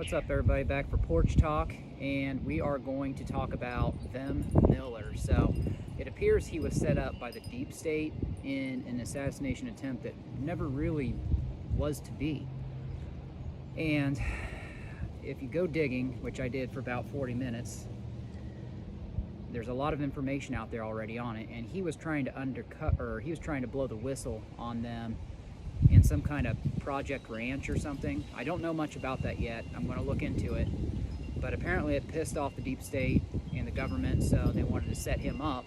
What's up, everybody? Back for Porch Talk, and we are going to talk about Vem Miller. So it appears he was set up by the deep state in an assassination attempt that never really was to be. And if you go digging, which I did for about 40 minutes, there's a lot of information out there already on it, and he was trying to undercut, or he was trying to blow the whistle on them in some kind of Project Ranch or something. I don't know much about that yet. I'm going to look into it. But apparently it pissed off the deep state and the government, so they wanted to set him up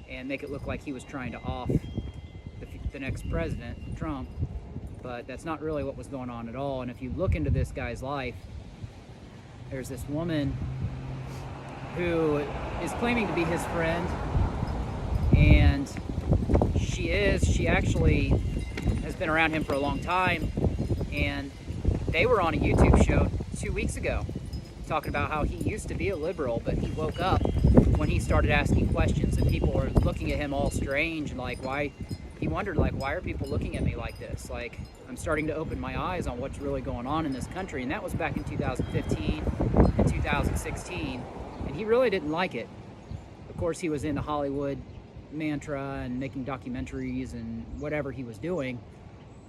and make it look like he was trying to off the next president, Trump. But that's not really what was going on at all. And if you look into this guy's life, there's this woman who is claiming to be his friend, and she actually has been around him for a long time, and they were on a YouTube show 2 weeks ago talking about how he used to be a liberal, but he woke up when he started asking questions, and people were looking at him all strange, and he wondered, why are people looking at me like this? Like, I'm starting to open my eyes on what's really going on in this country. And that was back in 2015 and 2016, and he really didn't like it. Of course, he was into Hollywood mantra and making documentaries and whatever he was doing,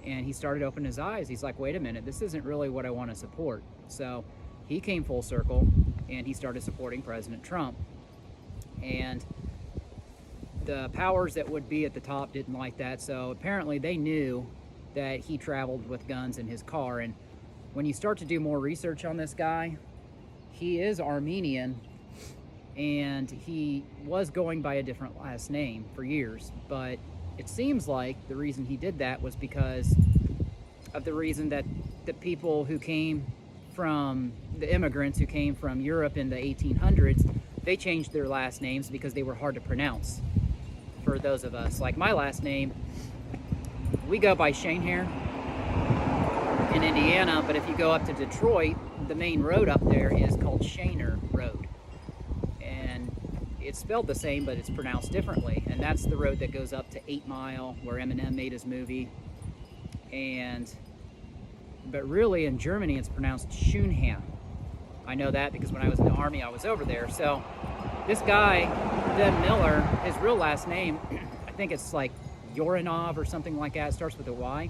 and he started opening his eyes. He's like, wait a minute, this isn't really what I want to support. So he came full circle and he started supporting President Trump, and the powers that would be at the top didn't like that. So apparently they knew that he traveled with guns in his car. And when you start to do more research on this guy, he is Armenian, and he was going by a different last name for years, but it seems like the reason he did that was because of the reason that the people who came from, the immigrants who came from Europe in the 1800s, they changed their last names because they were hard to pronounce for those of us. Like my last name, we go by Shane here in Indiana, but if you go up to Detroit, the main road up there is called Shaner Road. It's spelled the same, but it's pronounced differently, and that's the road that goes up to 8 Mile, where Eminem made his movie. But really in Germany it's pronounced Schönham. I know that because when I was in the army I was over there. So this guy, Vem Miller, his real last name, I think it's like Yoranov or something like that. It starts with a Y,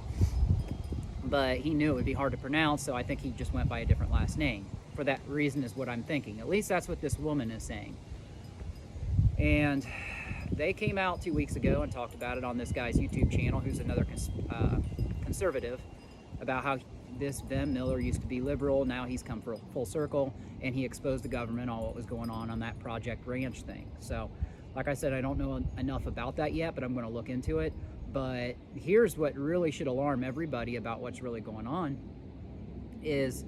but he knew it would be hard to pronounce, so I think he just went by a different last name. For that reason is what I'm thinking. At least that's what this woman is saying. And they came out 2 weeks ago and talked about it on this guy's YouTube channel, who's another conservative, about how this Vem Miller used to be liberal, now he's come full circle, and he exposed the government on what was going on that Project Ranch thing. So, like I said, I don't know enough about that yet, but I'm going to look into it. But here's what really should alarm everybody about what's really going on, is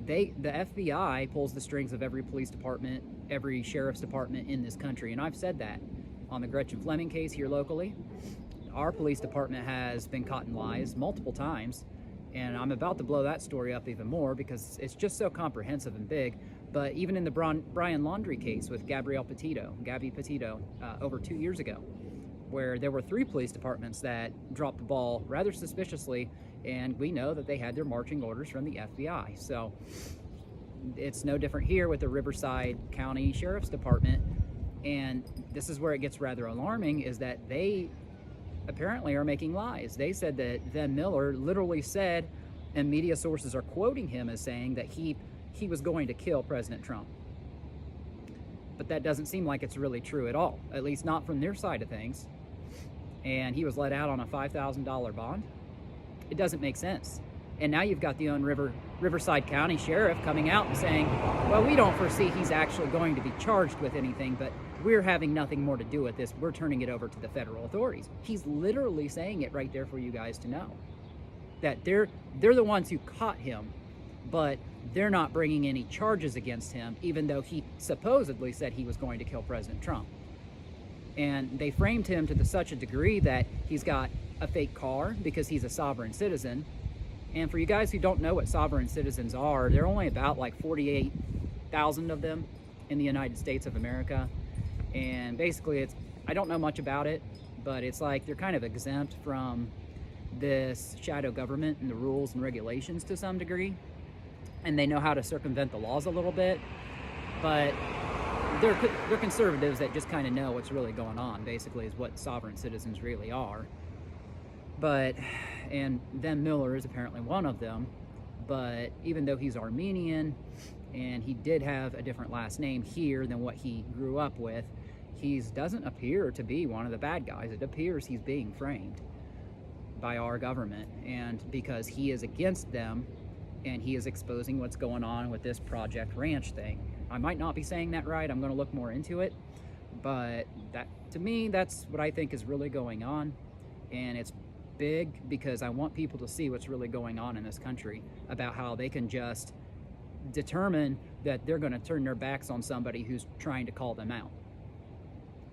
the FBI pulls the strings of every police department, every sheriff's department in this country. And I've said that on the Gretchen Fleming case here locally. Our police department has been caught in lies multiple times, and I'm about to blow that story up even more because it's just so comprehensive and big. But even in the Brian Laundrie case with Gabby Petito, over 2 years ago, where there were 3 police departments that dropped the ball rather suspiciously, and we know that they had their marching orders from the FBI. So it's no different here with the Riverside County Sheriff's Department. And this is where it gets rather alarming, is that they apparently are making lies. They said that Vem Miller literally said, and media sources are quoting him as saying, that he was going to kill President Trump. But that doesn't seem like it's really true at all, at least not from their side of things. And he was let out on a $5,000 bond. It doesn't make sense. And now you've got the own Riverside County Sheriff coming out and saying, well, we don't foresee he's actually going to be charged with anything, but we're having nothing more to do with this. We're turning it over to the federal authorities. He's literally saying it right there for you guys to know. That they're the ones who caught him, but they're not bringing any charges against him, even though he supposedly said he was going to kill President Trump. And they framed him to such a degree that he's got a fake car because he's a sovereign citizen. And for you guys who don't know what sovereign citizens are, there are only about 48,000 of them in the United States of America. And basically I don't know much about it, but it's like they're kind of exempt from this shadow government and the rules and regulations to some degree. and they know how to circumvent the laws a little bit, but they're conservatives that just kind of know what's really going on, basically, is what sovereign citizens really are. But, and Vem Miller is apparently one of them, but even though he's Armenian, and he did have a different last name here than what he grew up with, he doesn't appear to be one of the bad guys. It appears he's being framed by our government, and because he is against them, and he is exposing what's going on with this Project Ranch thing. I might not be saying that right. I'm going to look more into it, but that, to me, that's what I think is really going on, and it's big because I want people to see what's really going on in this country, about how they can just determine that they're going to turn their backs on somebody who's trying to call them out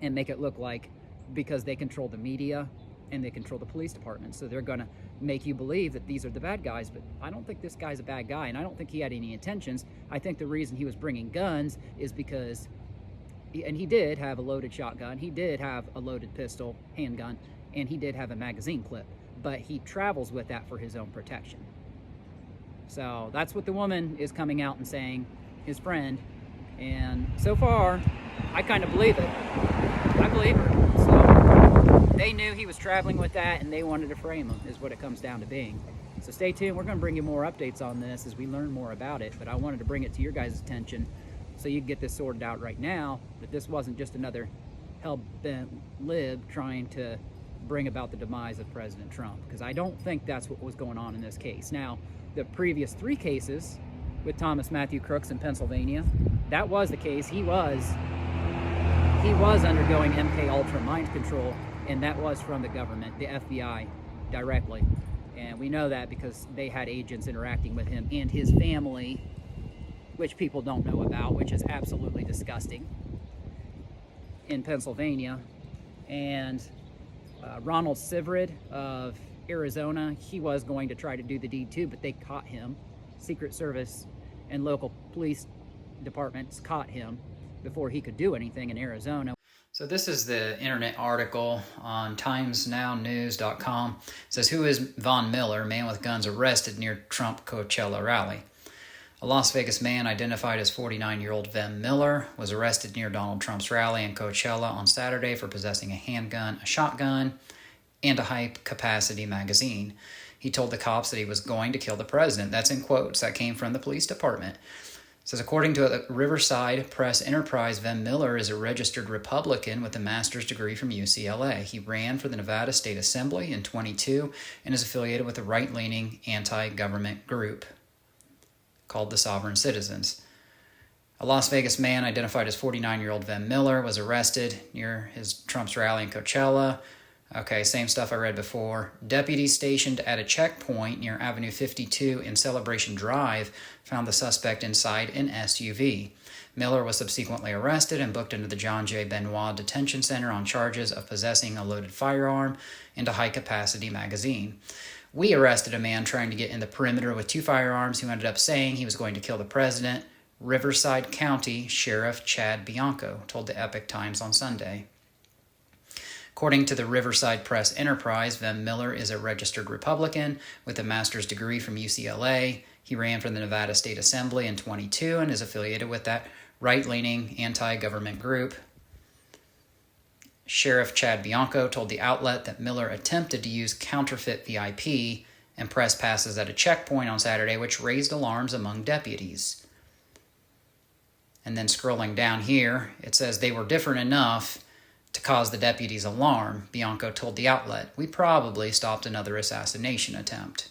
and make it look like because they control the media and they control the police department, so they're going to make you believe that these are the bad guys. But I don't think this guy's a bad guy, and I don't think he had any intentions. I think the reason he was bringing guns is because he did have a loaded shotgun, he did have a loaded pistol, handgun, and he did have a magazine clip, but he travels with that for his own protection. So that's what the woman is coming out and saying, his friend, and so far, I kind of believe it. I believe her. So they knew he was traveling with that, and they wanted to frame him, is what it comes down to being. So stay tuned. We're going to bring you more updates on this as we learn more about it, but I wanted to bring it to your guys' attention so you can get this sorted out right now, that this wasn't just another hell-bent lib trying to bring about the demise of President Trump, because I don't think that's what was going on in this case. Now, the previous 3 cases with Thomas Matthew Crooks in Pennsylvania, that was the case. He was undergoing MK Ultra mind control, and that was from the government, the FBI, directly. And we know that because they had agents interacting with him and his family, which people don't know about, which is absolutely disgusting, in Pennsylvania. And Ronald Sivrid of Arizona, he was going to try to do the deed too, but they caught him. Secret Service and local police departments caught him before he could do anything in Arizona. So this is the internet article on timesnownews.com. It says, who is Vem Miller, man with guns arrested near Trump Coachella rally? A Las Vegas man identified as 49-year-old Vem Miller was arrested near Donald Trump's rally in Coachella on Saturday for possessing a handgun, a shotgun, and a high-capacity magazine. He told the cops that he was going to kill the president. That's in quotes. That came from the police department. It says, according to a Riverside Press Enterprise, Vem Miller is a registered Republican with a master's degree from UCLA. He ran for the Nevada State Assembly in 2022 and is affiliated with a right-leaning anti-government group called the Sovereign Citizens. A Las Vegas man identified as 49-year-old Vem Miller was arrested near Trump's rally in Coachella. Okay, same stuff I read before. Deputies stationed at a checkpoint near Avenue 52 in Celebration Drive found the suspect inside an SUV. Miller was subsequently arrested and booked into the John J. Benoit Detention Center on charges of possessing a loaded firearm and a high-capacity magazine. We arrested a man trying to get in the perimeter with 2 firearms who ended up saying he was going to kill the president, Riverside County Sheriff Chad Bianco told the Epoch Times on Sunday. According to the Riverside Press Enterprise, Vem Miller is a registered Republican with a master's degree from UCLA. He ran for the Nevada State Assembly in 2022 and is affiliated with that right-leaning anti-government group. Sheriff Chad Bianco told the outlet that Miller attempted to use counterfeit VIP and press passes at a checkpoint on Saturday, which raised alarms among deputies. And then scrolling down here, it says they were different enough to cause the deputies alarm, Bianco told the outlet. We probably stopped another assassination attempt.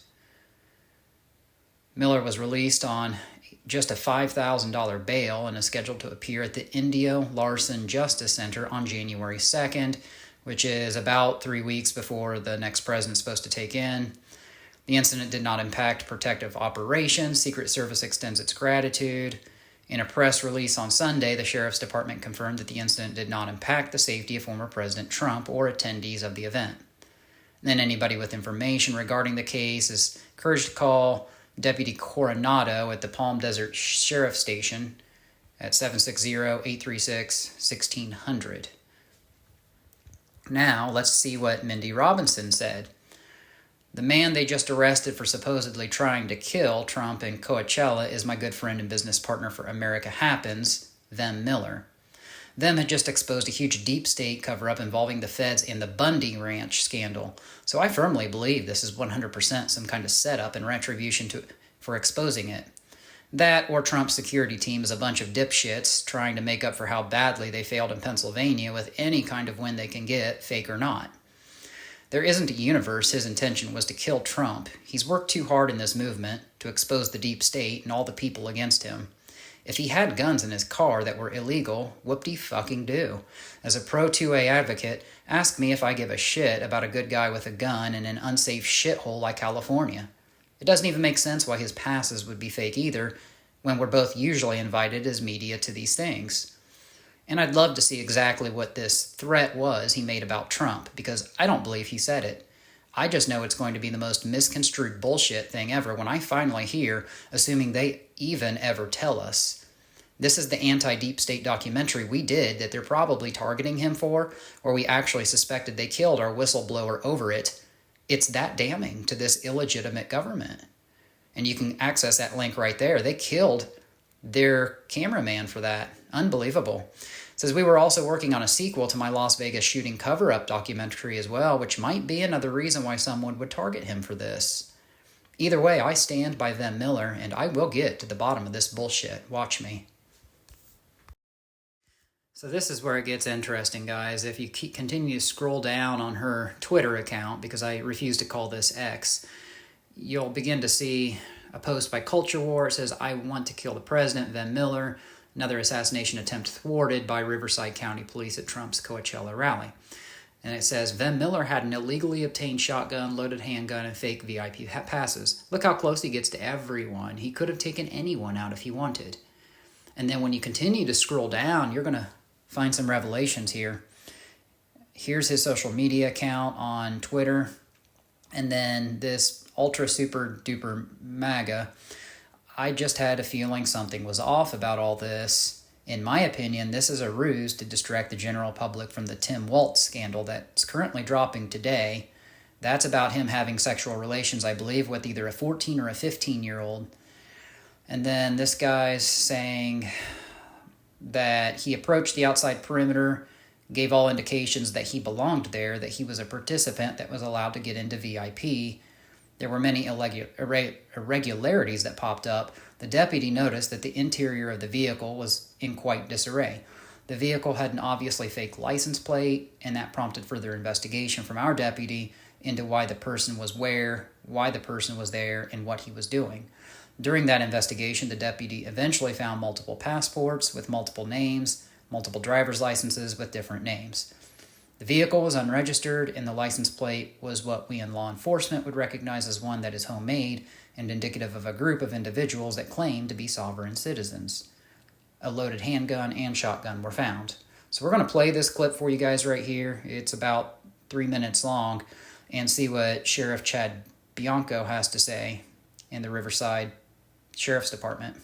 Miller was released on just a $5,000 bail and is scheduled to appear at the Indio Larson Justice Center on January 2nd, which is about 3 weeks before the next president's supposed to take in. The incident did not impact protective operations. Secret Service extends its gratitude. In a press release on Sunday, the Sheriff's Department confirmed that the incident did not impact the safety of former President Trump or attendees of the event. Then anybody with information regarding the case is encouraged to call Deputy Coronado at the Palm Desert Sheriff Station at 760-836-1600. Now, let's see what Mindy Robinson said. The man they just arrested for supposedly trying to kill Trump in Coachella is my good friend and business partner for America Happens, Vem Miller. Vem had just exposed a huge deep state cover-up involving the feds in the Bundy Ranch scandal, so I firmly believe this is 100% some kind of setup and retribution for exposing it. That, or Trump's security team is a bunch of dipshits trying to make up for how badly they failed in Pennsylvania with any kind of win they can get, fake or not. There isn't a universe his intention was to kill Trump. He's worked too hard in this movement to expose the deep state and all the people against him. If he had guns in his car that were illegal, whoop-de-fucking-do. As a pro-2A advocate, ask me if I give a shit about a good guy with a gun in an unsafe shithole like California. It doesn't even make sense why his passes would be fake either, when we're both usually invited as media to these things. And I'd love to see exactly what this threat was he made about Trump, because I don't believe he said it. I just know it's going to be the most misconstrued bullshit thing ever when I finally hear, assuming they even ever tell us. This is the anti-deep state documentary we did that they're probably targeting him for, or we actually suspected they killed our whistleblower over it. It's that damning to this illegitimate government. And you can access that link right there. They killed their cameraman for that. Unbelievable. It says we were also working on a sequel to my Las Vegas shooting cover-up documentary as well, which might be another reason why someone would target him for this. Either way, I stand by Vem Miller, and I will get to the bottom of this bullshit. Watch me. So this is where it gets interesting, guys. If you continue to scroll down on her Twitter account, because I refuse to call this X, you'll begin to see a post by Culture War. It says, I want to kill the president, Vem Miller. Another assassination attempt thwarted by Riverside County Police at Trump's Coachella rally. And it says, Vem Miller had an illegally obtained shotgun, loaded handgun, and fake VIP passes. Look how close he gets to everyone. He could have taken anyone out if he wanted. And then when you continue to scroll down, you're going to find some revelations here. Here's his social media account on Twitter. And then this ultra super duper MAGA. I just had a feeling something was off about all this. In my opinion, this is a ruse to distract the general public from the Tim Waltz scandal that's currently dropping today. That's about him having sexual relations, I believe, with either a 14 or a 15-year-old. And then this guy's saying that he approached the outside perimeter, gave all indications that he belonged there, that he was a participant that was allowed to get into VIP. There were many irregularities that popped up. The deputy noticed that the interior of the vehicle was in quite disarray. The vehicle had an obviously fake license plate, and that prompted further investigation from our deputy into why the person was where, why the person was there, and what he was doing. During that investigation, the deputy eventually found multiple passports with multiple names, multiple driver's licenses with different names. The vehicle was unregistered, and the license plate was what we in law enforcement would recognize as one that is homemade and indicative of a group of individuals that claim to be sovereign citizens. A loaded handgun and shotgun were found. So we're going to play this clip for you guys right here. It's about 3 minutes long, and see what Sheriff Chad Bianco has to say in the Riverside Sheriff's Department.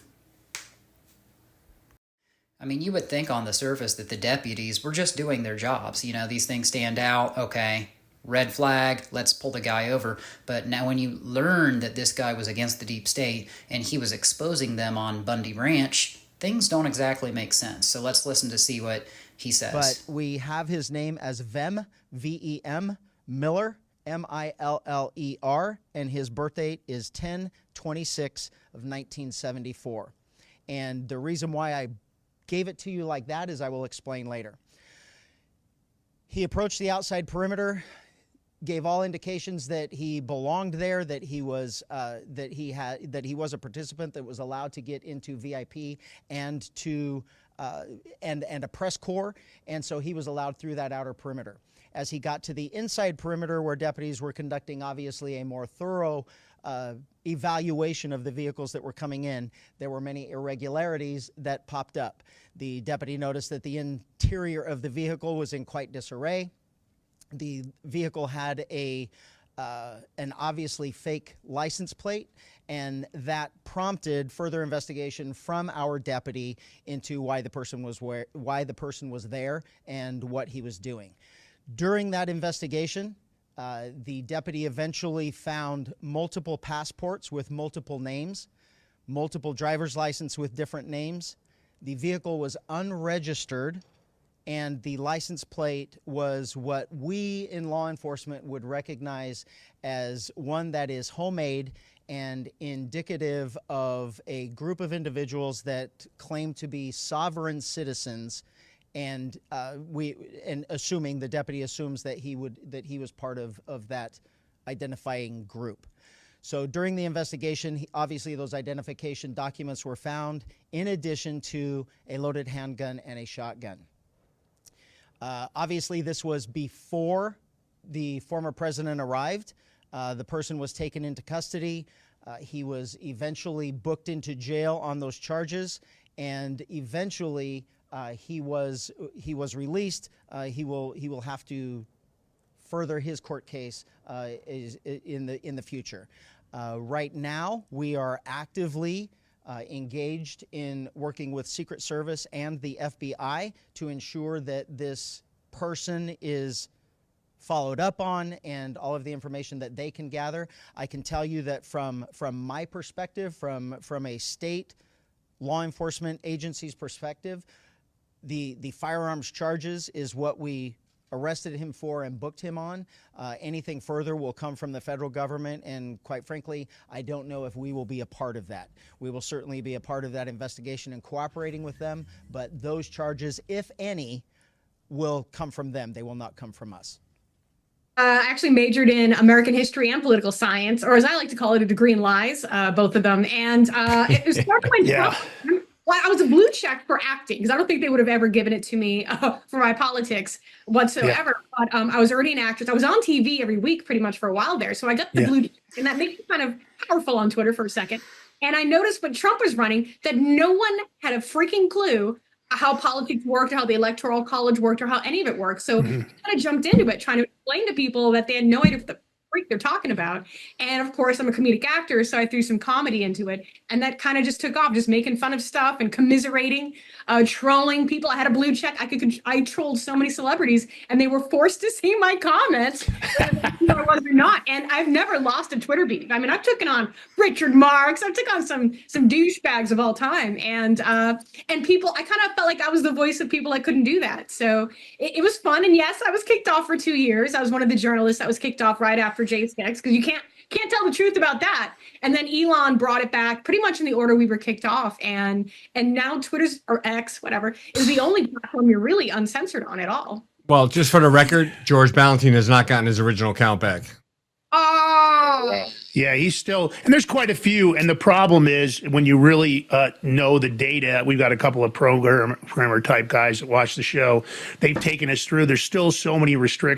I mean, you would think on the surface that the deputies were just doing their jobs. You know, these things stand out. Okay, red flag, let's pull the guy over. But now when you learn that this guy was against the deep state and he was exposing them on Bundy Ranch, things don't exactly make sense. So let's listen to see what he says. But we have his name as Vem, V-E-M, Miller, M-I-L-L-E-R, and his birth date is 10/26 of 1974. And the reason why I gave it to you like that is I will explain later. He approached the outside perimeter, gave all indications that he belonged there, that he was a participant that was allowed to get into VIP and to and a press corps, and so he was allowed through that outer perimeter. As he got to the inside perimeter, where deputies were conducting obviously a more thorough evaluation of the vehicles that were coming in, there were many irregularities that popped up. The deputy noticed that the interior of the vehicle was in quite disarray. The vehicle had an obviously fake license plate, and that prompted further investigation from our deputy into why the person was there, and what he was doing. During that investigation, The deputy eventually found multiple passports with multiple names, multiple driver's license with different names. The vehicle was unregistered, and the license plate was what we in law enforcement would recognize as one that is homemade and indicative of a group of individuals that claim to be sovereign citizens, and assuming the deputy assumes that he was part of that identifying group. So during the investigation, obviously those identification documents were found, in addition to a loaded handgun and a shotgun. Obviously, this was before the former president arrived. The person was taken into custody. He was eventually booked into jail on those charges, and eventually he was released. He will have to further his court case in the future. Right now, we are actively engaged in working with Secret Service and the FBI to ensure that this person is followed up on and all of the information that they can gather. I can tell you that from my perspective, from a state law enforcement agency's perspective, the firearms charges is what we arrested him for and booked him on. Anything further will come from the federal government, and quite frankly, I don't know if we will be a part of that. We will certainly be a part of that investigation and cooperating with them, but those charges, if any, will come from them. They will not come from us. I actually majored in American history and political science, or as I like to call it, a degree in lies, both of them. And it was when Yeah. Well, I was a blue check for acting because I don't think they would have ever given it to me for my politics whatsoever. Yeah. But I was already an actress. I was on TV every week pretty much for a while there. So I got the blue check, and that makes me kind of powerful on Twitter for a second. And I noticed when Trump was running that no one had a freaking clue how politics worked, or how the electoral college worked, or how any of it worked. So I kind of jumped into it trying to explain to people that they had no idea what the freak they're talking about. And of course, I'm a comedic actor, so I threw some comedy into it. And that kind of just took off, just making fun of stuff and commiserating, trolling people. I had a blue check. I trolled so many celebrities, and they were forced to see my comments, whether I was or not. And I've never lost a Twitter beef. I mean, I've taken on Richard Marx. I've taken on some douchebags of all time. And people, I kind of felt like I was the voice of people that couldn't do that. So it was fun. And yes, I was kicked off for 2 years. I was one of the journalists that was kicked off right after J6, because you can't tell the truth about that. And then Elon brought it back pretty much in the order we were kicked off. And now Twitter's, or X, whatever, is the only platform you're really uncensored on at all. Well, just for the record, George Ballantyne has not gotten his original account back. Oh, yeah, he's still, and there's quite a few. And the problem is when you really know the data, we've got a couple of programmer type guys that watch the show. They've taken us through. There's still so many restrictions.